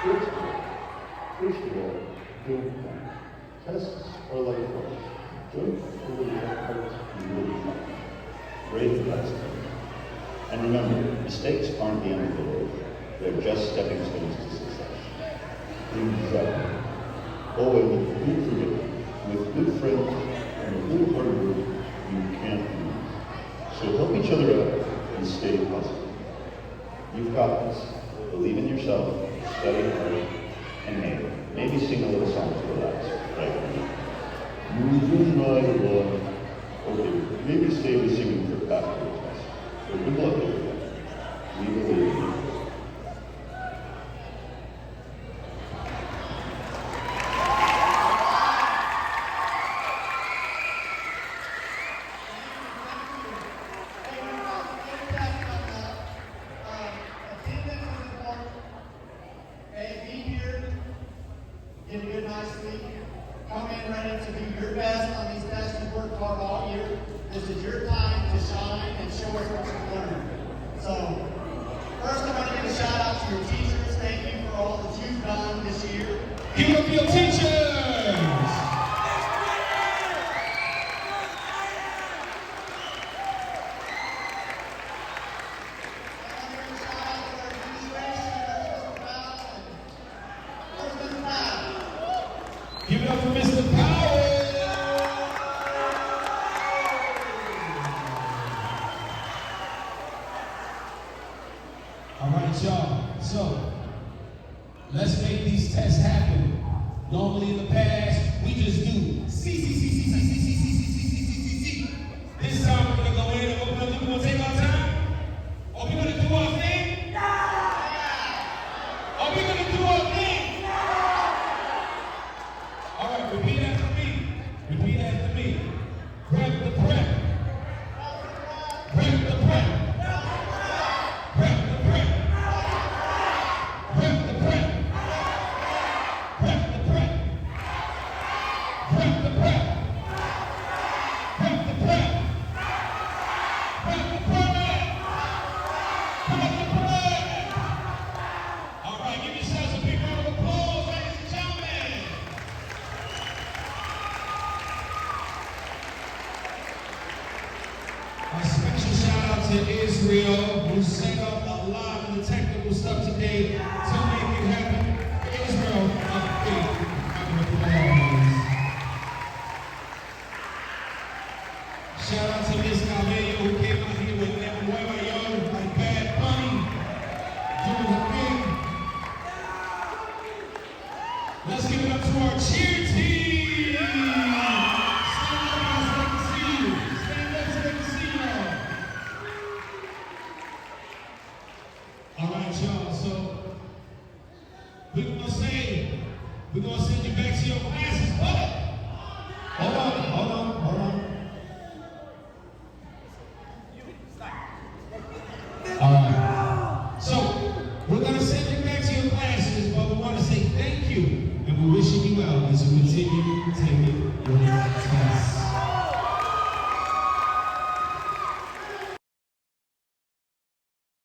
First of all, don't panic. Tests are like life. Don't fully have heart and really try. Brave the last time. And remember, mistakes aren't the end of the road. They're just stepping stones to success. Exactly. Always with good forgiveness, with good friends, and a little hard work, you can't lose. So help each other out and stay positive. You've got this. Believe in yourself, study hard, and maybe sing a little song to relax right now. Moving right along. Okay, maybe stay with singing for afterwards. So good luck, everyone. We believe in you. Get a good night's sleep. Come in ready to do your best on these tests. You've worked hard all year. This is your time to shine and show us what you've learned. So, first I want to give a shout out to your teachers. Thank you for all that you've done this year. Give up your teachers! Give it up for Mr. Powell! All right, y'all. So, let's make these tests happen. Normally in the past, we just do C. This time we're gonna go in and open up. We're gonna take our time. Are we gonna do our thing? Are we gonna do our thing? All right, repeat after me. Repeat after me. Prep the prep. Prep the prep. Prep the prep. Prep the prep. Prep the prep. Prep the prep. Prep the prep. Prep the prep. Prep the prep. All right, give yourselves a big round of applause, ladies and gentlemen. A special shout out to Israel, who set up a lot of the technical stuff today to make it happen. Israel, a big round of applause. Shout out to Miss Galileo, who came out here with that Nueva York, like Bad Bunny, doing the thing. Let's give it up to our cheer team. Stand up so they can see you. Stand up so they can see y'all. All right, y'all. So we're gonna send you back to your classes. But hold on. All right. So we're gonna send you back to your classes, but we want to say thank you, and we're wishing you well as we continue to take